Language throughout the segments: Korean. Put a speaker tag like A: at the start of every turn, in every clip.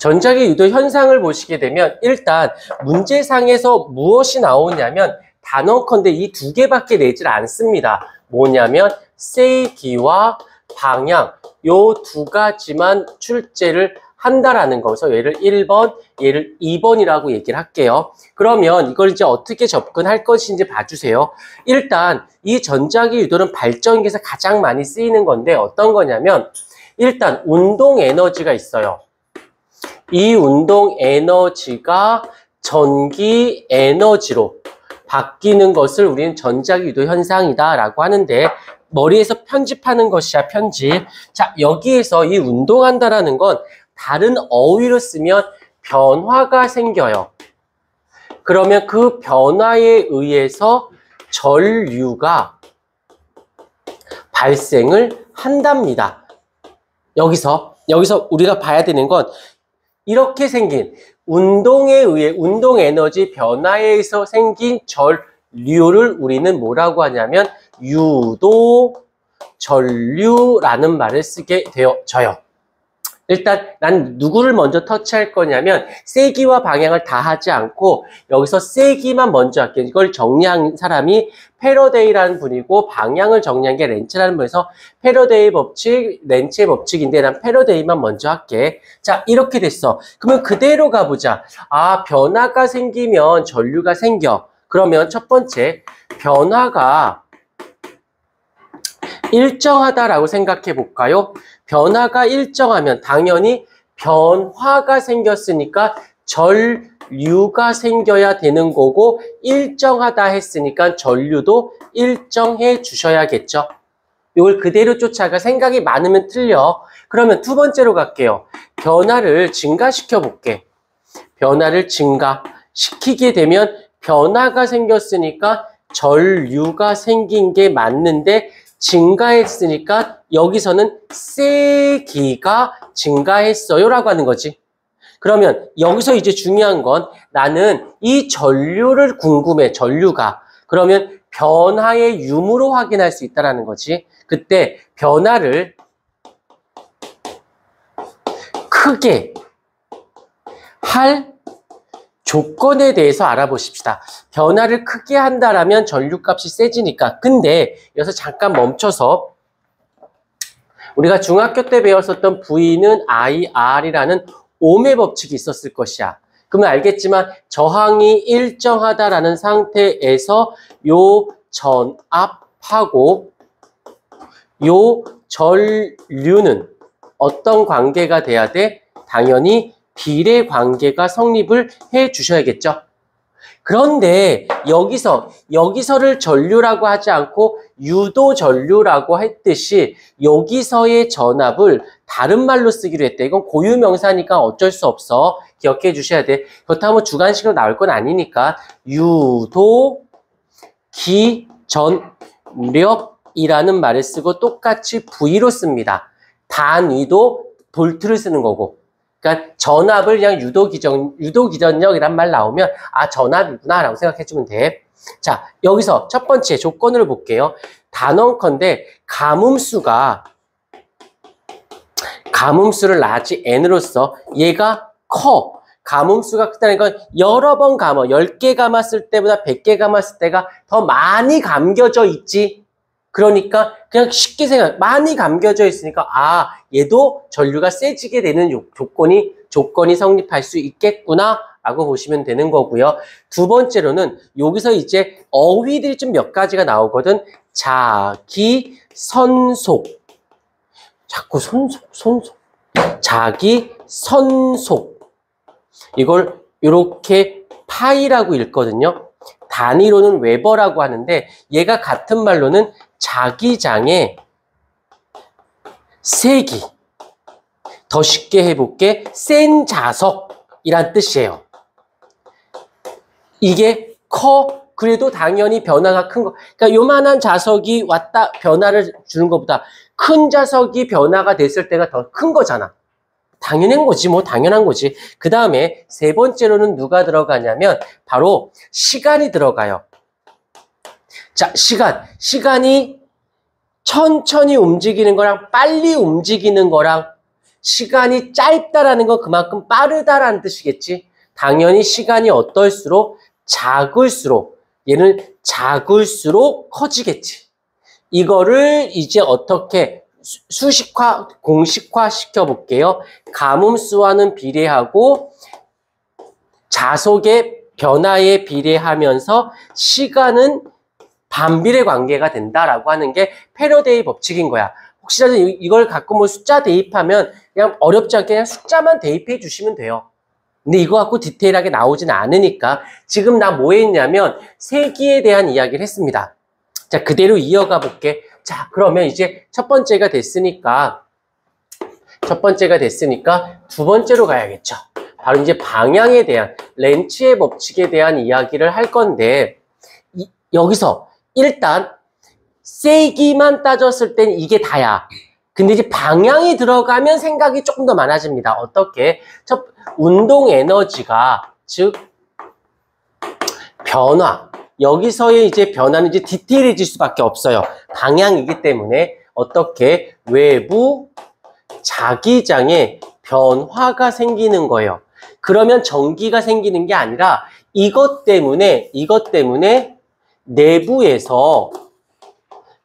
A: 전자기 유도 현상을 보시게 되면 일단 문제상에서 무엇이 나오냐면 단언컨대 이 두 개밖에 내질 않습니다. 뭐냐면 세기와 방향 요 두 가지만 출제를 한다라는 거서 얘를 1번, 얘를 2번이라고 얘기를 할게요. 그러면 이걸 이제 어떻게 접근할 것인지 봐주세요. 일단 이 전자기 유도는 발전기에서 가장 많이 쓰이는 건데 어떤 거냐면 일단 운동 에너지가 있어요. 이 운동 에너지가 전기 에너지로 바뀌는 것을 우리는 전자기 유도 현상이다라고 하는데 머리에서 편집하는 것이야, 편집. 자, 여기에서 이 운동한다라는 건 다른 어휘로 쓰면 변화가 생겨요. 그러면 그 변화에 의해서 전류가 발생을 한답니다. 여기서 우리가 봐야 되는 건 이렇게 생긴 운동에 의해 운동 에너지 변화에 의해서 생긴 전류를 우리는 뭐라고 하냐면 유도 전류라는 말을 쓰게 되어져요. 일단 난 누구를 먼저 터치할 거냐면 세기와 방향을 다 하지 않고 여기서 세기만 먼저 할게요. 이걸 정리한 사람이 패러데이라는 분이고 방향을 정리한 게 렌츠라는 분에서 패러데이 법칙, 렌츠의 법칙인데 난 패러데이만 먼저 할게. 자, 이렇게 됐어. 그러면 그대로 가보자. 아, 변화가 생기면 전류가 생겨. 그러면 첫 번째, 변화가 일정하다라고 생각해 볼까요? 변화가 일정하면 당연히 변화가 생겼으니까 전류가 생겨야 되는 거고 일정하다 했으니까 전류도 일정해 주셔야겠죠. 이걸 그대로 쫓아가. 생각이 많으면 틀려. 그러면 두 번째로 갈게요. 변화를 증가시켜 볼게. 변화를 증가시키게 되면 변화가 생겼으니까 전류가 생긴 게 맞는데 증가했으니까 여기서는 세기가 증가했어요 라고 하는 거지. 그러면 여기서 이제 중요한 건 나는 이 전류를 궁금해. 전류가. 그러면 변화의 유무로 확인할 수 있다는 거지. 그때 변화를 크게 할 조건에 대해서 알아보십시다. 변화를 크게 한다라면 전류값이 세지니까. 근데 여기서 잠깐 멈춰서 우리가 중학교 때 배웠었던 V는 IR이라는 옴의 법칙이 있었을 것이야. 그러면 알겠지만 저항이 일정하다라는 상태에서 요 전압하고 요 전류는 어떤 관계가 돼야 돼? 당연히 비례 관계가 성립을 해 주셔야겠죠. 그런데 여기서를 전류라고 하지 않고 유도 전류라고 했듯이 여기서의 전압을 다른 말로 쓰기로 했대. 이건 고유명사니까 어쩔 수 없어. 기억해 주셔야 돼. 그렇다면 주관식으로 나올 건 아니니까 유도 기전력이라는 말을 쓰고 똑같이 V로 씁니다. 단위도 볼트를 쓰는 거고. 그러니까 전압을 그냥 유도기전력이란 말 나오면 아, 전압이구나 라고 생각해주면 돼. 자, 여기서 첫 번째 조건을 볼게요. 단언컨대 가뭄수를 라지 n으로서 얘가 커. 가뭄수가 크다는 건 여러 번 감아. 10개 감았을 때보다 100개 감았을 때가 더 많이 감겨져 있지. 그러니까 그냥 쉽게 많이 감겨져 있으니까 아, 얘도 전류가 세지게 되는 조건이 성립할 수 있겠구나 라고 보시면 되는 거고요. 두 번째로는 여기서 이제 어휘들이 좀 몇 가지가 나오거든. 자기 선속. 자꾸 선속. 자기 선속. 이걸 이렇게 파이라고 읽거든요. 단위로는 웨버라고 하는데 얘가 같은 말로는 자기장의 세기. 더 쉽게 해볼게. 센 자석이란 뜻이에요. 이게 커. 그래도 당연히 변화가 큰 거. 그러니까 요만한 자석이 왔다 변화를 주는 것보다 큰 자석이 변화가 됐을 때가 더 큰 거잖아. 당연한 거지. 뭐 당연한 거지. 그 다음에 세 번째로는 누가 들어가냐면 바로 시간이 들어가요. 자, 시간이 천천히 움직이는 거랑 빨리 움직이는 거랑 시간이 짧다라는 건 그만큼 빠르다라는 뜻이겠지. 당연히 시간이 어떨수록 작을수록 얘는 작을수록 커지겠지. 이거를 이제 어떻게 수식화, 공식화 시켜볼게요. 가뭄수와는 비례하고 자속의 변화에 비례하면서 시간은 반비례 관계가 된다라고 하는 게 패러데이 법칙인 거야. 혹시라도 이걸 갖고 뭐 숫자 대입하면 그냥 어렵지 않게 그냥 숫자만 대입해 주시면 돼요. 근데 이거 갖고 디테일하게 나오진 않으니까 지금 나 뭐 했냐면 세기에 대한 이야기를 했습니다. 자, 그대로 이어가 볼게. 자, 그러면 이제 첫 번째가 됐으니까 두 번째로 가야겠죠. 바로 이제 방향에 대한 렌츠의 법칙에 대한 이야기를 할 건데 여기서 일단 세기만 따졌을 땐 이게 다야. 근데 이제 방향이 들어가면 생각이 조금 더 많아집니다. 어떻게? 운동 에너지가 즉 변화. 여기서의 이제 변화는 이제 디테일해질 수밖에 없어요. 방향이기 때문에 어떻게 외부 자기장에 변화가 생기는 거예요. 그러면 전기가 생기는 게 아니라 이것 때문에 내부에서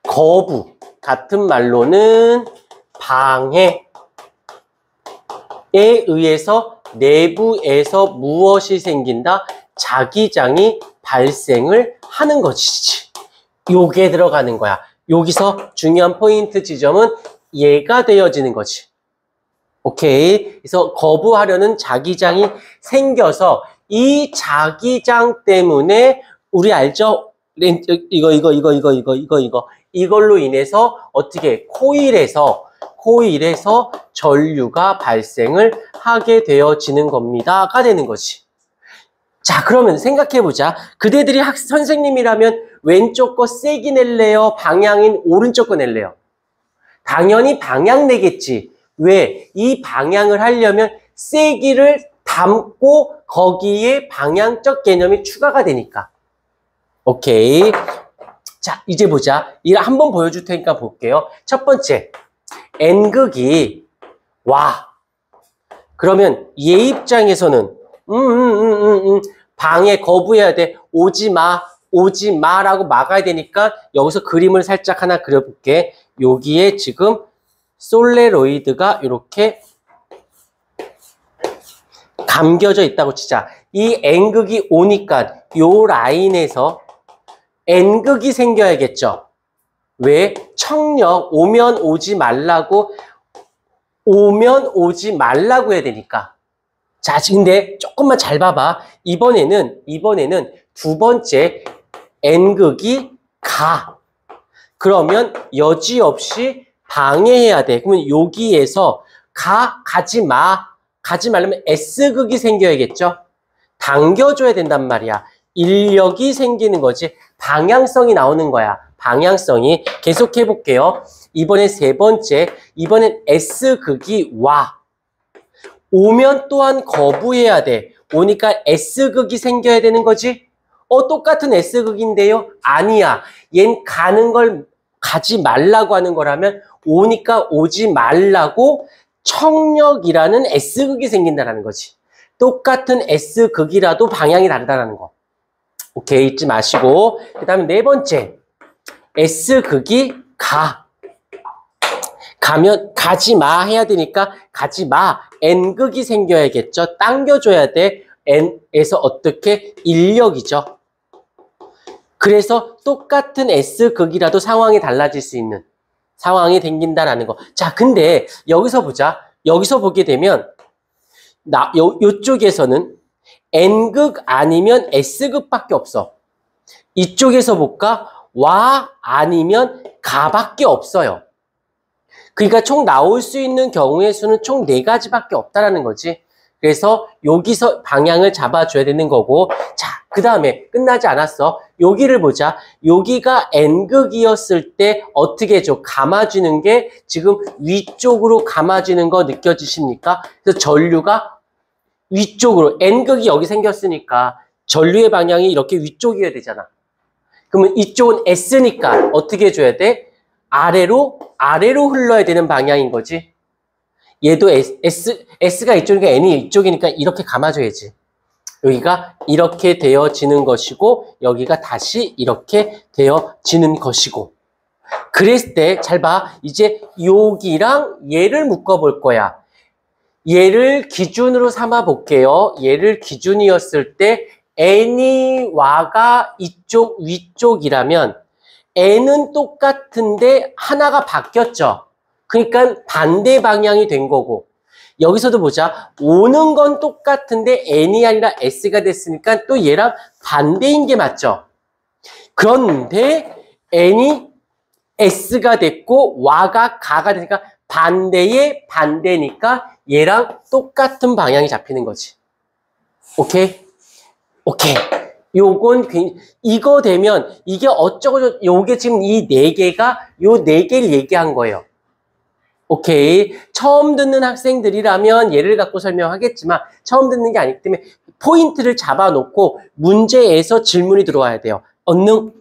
A: 거부, 같은 말로는 방해에 의해서 내부에서 무엇이 생긴다? 자기장이 발생을 하는 것이지. 요게 들어가는 거야. 여기서 중요한 포인트 지점은 얘가 되어지는 거지. 오케이. 그래서 거부하려는 자기장이 생겨서 이 자기장 때문에 우리 알죠? 이걸로 인해서 어떻게 코일에서 전류가 발생을 하게 되어지는 겁니다가 되는 거지. 자, 그러면 생각해보자. 그대들이 선생님이라면 왼쪽 거 세기 낼래요? 방향인 오른쪽 거 낼래요? 당연히 방향 내겠지. 왜? 이 방향을 하려면 세기를 담고 거기에 방향적 개념이 추가가 되니까. 오케이. 자, 이제 보자. 이거 한번 보여줄 테니까 볼게요. 첫 번째, N극이 와. 그러면 얘 입장에서는 방해 거부해야 돼. 오지 마라고 막아야 되니까 여기서 그림을 살짝 하나 그려볼게. 여기에 지금 솔레로이드가 이렇게 감겨져 있다고 치자. 이 N극이 오니까 요 라인에서 N극이 생겨야겠죠. 왜? 청력 오면 오지 말라고 해야 되니까. 자, 근데 조금만 잘 봐봐. 이번에는 두 번째 N극이 가. 그러면 여지없이 방해해야 돼. 그러면 여기에서 가지 말려면 S극이 생겨야겠죠. 당겨줘야 된단 말이야. 인력이 생기는 거지. 방향성이 나오는 거야. 방향성이. 계속해 볼게요. 이번에 세 번째. 이번엔 S극이 와. 오면 또한 거부해야 돼. 오니까 S극이 생겨야 되는 거지. 똑같은 S극인데요. 아니야. 얜 가는 걸 가지 말라고 하는 거라면 오니까 오지 말라고 청력이라는 S극이 생긴다는 거지. 똑같은 S극이라도 방향이 다르다는 거. 오케이, 잊지 마시고. 그 다음에 네 번째. S극이 가면 가지 마 해야 되니까 가지 마. N극이 생겨야겠죠. 당겨줘야 돼. N에서 어떻게? 인력이죠. 그래서 똑같은 S극이라도 상황이 달라질 수 있는 상황이 생긴다라는 거. 자, 근데 여기서 보자. 여기서 보게 되면 요쪽에서는 N극 아니면 S극밖에 없어. 이쪽에서 볼까? 와 아니면 가밖에 없어요. 그러니까 총 나올 수 있는 경우의 수는 총 4가지밖에 없다라는 거지. 그래서 여기서 방향을 잡아줘야 되는 거고. 자, 그 다음에 끝나지 않았어. 여기를 보자. 여기가 N극이었을 때 어떻게 해줘? 감아주는 게 지금 위쪽으로 감아주는 거 느껴지십니까? 그래서 전류가 위쪽으로, N극이 여기 생겼으니까 전류의 방향이 이렇게 위쪽이어야 되잖아. 그러면 이쪽은 S니까 어떻게 해줘야 돼? 아래로 흘러야 되는 방향인 거지. 얘도 S가 이쪽이니까 N이 이쪽이니까 이렇게 감아줘야지. 여기가 이렇게 되어지는 것이고 여기가 다시 이렇게 되어지는 것이고 그랬을 때 잘 봐. 이제 여기랑 얘를 묶어볼 거야. 얘를 기준으로 삼아 볼게요. 얘를 기준이었을 때 N이 Y가 이쪽 위쪽이라면 N은 똑같은데 하나가 바뀌었죠. 그러니까 반대 방향이 된 거고 여기서도 보자. 오는 건 똑같은데 N이 아니라 S가 됐으니까 또 얘랑 반대인 게 맞죠. 그런데 N이 S가 됐고 Y가 가가 되니까 반대의 반대니까 얘랑 똑같은 방향이 잡히는 거지. 오케이? 오케이. 요건 이거 되면 이게 어쩌고 요게 지금 이 네 개가 요 네 개를 얘기한 거예요. 오케이. 처음 듣는 학생들이라면 얘를 갖고 설명하겠지만 처음 듣는 게 아니기 때문에 포인트를 잡아놓고 문제에서 질문이 들어와야 돼요. 언능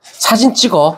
A: 사진 찍어.